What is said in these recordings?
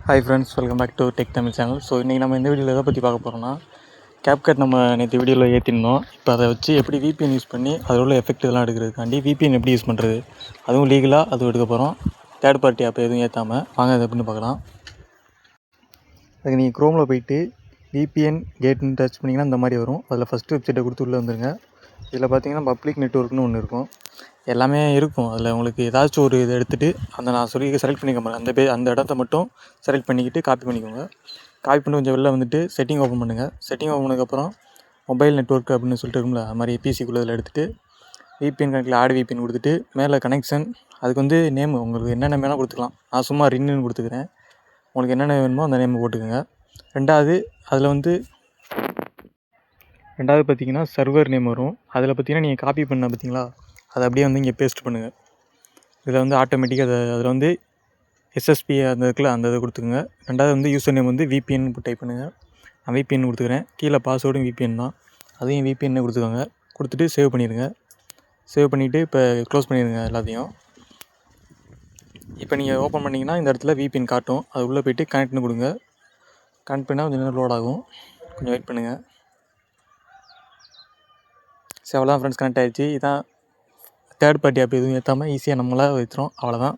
Hi friends, welcome back to tech Tamil channel. So இன்றைக்கி நம்ம இந்த வீடியோவில் எதை பற்றி பார்க்க போகிறோம்னா, கேப்கட் நம்ம நேற்று வீடியோவில் ஏற்றிருந்தோம். இப்போ அதை வச்சு எப்படி விபிஎன் யூஸ் பண்ணி அதில் உள்ள எஃபெக்ட் இதெல்லாம் எடுக்கிறதுக்காண்டி விபிஎன் எப்படி யூஸ் பண்ணுறது, அதுவும் லீகலாக அதுவும் எடுக்க போகிறோம். தேர்ட் பார்ட்டி ஆப் எதுவும் ஏற்றாமல் வாங்க அதை எப்படின்னு பார்க்கலாம். அதுக்கு நீங்கள் க்ரோமில் போயிட்டு விபிஎன் கேட்னு டச் பண்ணிங்கன்னா இந்த மாதிரி வரும். அதில் ஃபஸ்ட்டு வெப்சைட்டை கொடுத்து உள்ளே வந்துருங்க. இதில் பார்த்தீங்கன்னா பப்ளிக் நெட்வொர்க்னு ஒன்று இருக்கும். எல்லாமே இருக்கும். அதில் உங்களுக்கு ஏதாச்சும் ஒரு இதை எடுத்துகிட்டு நான் சொல்லி செலக்ட் பண்ணிக்க மாட்டேன். அந்த இடத்த மட்டும் செலக்ட் பண்ணிக்கிட்டு காப்பி பண்ணிக்கோங்க. காப்பி பண்ணி கொஞ்சம் வெளில வந்துட்டு செட்டிங் ஓப்பன் பண்ணுங்கள். செட்டிங் ஓப்பன் பண்ணதுக்கப்புறம் மொபைல் நெட்வொர்க் அப்படின்னு சொல்லிட்டு இருக்கும்ல, அது மாதிரி பிசிக்குள்ளே இதில் எடுத்துகிட்டு விபிஎன் கணக்கில் ஆட் விபிஎன் கொடுத்துட்டு மேலே கனெக்ஷன், அதுக்கு வந்து நேம் உங்களுக்கு என்னென்ன வேணால் கொடுத்துக்கலாம். நான் சும்மா ரின்னு கொடுத்துக்கிறேன். உங்களுக்கு என்னென்ன வேணுமோ அந்த நேம் போட்டுக்கோங்க. ரெண்டாவது பார்த்திங்கன்னா சர்வர் நேம் வரும். அதில் பார்த்திங்கன்னா நீங்கள் காப்பி பண்ண பார்த்திங்களா, அதை அப்படியே வந்து இங்கே பேஸ்ட் பண்ணுங்கள். இதில் வந்து ஆட்டோமேட்டிக்காக அதில் வந்து எஸ்எஸ்பி அந்த இருக்குல்ல, அந்த இதை கொடுத்துக்குங்க. ரெண்டாவது வந்து யூசர் நேம் வந்து விபிஎன் டைப் பண்ணுங்கள். நான் விபிஎன் கொடுத்துக்கிறேன். கீழே பாஸ்வேர்டும் விபிஎன் தான், அதையும் விபிஎன் கொடுத்துக்கோங்க. கொடுத்துட்டு சேவ் பண்ணிடுங்க. சேவ் பண்ணிவிட்டு இப்போ க்ளோஸ் பண்ணிடுங்க எல்லாத்தையும். இப்போ நீங்கள் ஓப்பன் பண்ணிங்கன்னா இந்த இடத்துல விபிஎன் காட்டும். அது உள்ளே போய்ட்டு கனெக்ட்னு கொடுங்க. கனெக்ட் பண்ணால் கொஞ்சம் நேரம் லோட் ஆகும், கொஞ்சம் வெயிட் பண்ணுங்கள். சரி, அவ்வளோதான் ஃப்ரெண்ட்ஸ், கனெக்ட் ஆகிடுச்சு. இதான் தேர்ட் பார்ட்டி ஆப் எதுவும் ஏற்றாமல் ஈஸியாக நம்மளாக வைக்கிறோம், அவ்வளோதான்.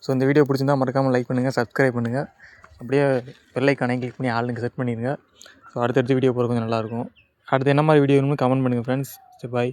ஸோ இந்த வீடியோ பிடிச்சிருந்தால் மறக்காமல் லைக் பண்ணுங்கள், சப்ஸ்கிரைப் பண்ணுங்கள். அப்படியே பெல் ஐக்கானை கிளிக் பண்ணி ஆளுங்க செட் பண்ணிடுங்க. ஸோ அடுத்தடுத்த வீடியோ போகிற கொஞ்சம் நல்லாயிருக்கும். அடுத்து என்ன மாதிரி வீடியோ வேணும்னு கமெண்ட் பண்ணுங்கள் ஃப்ரெண்ட்ஸ். சரி, பாய்.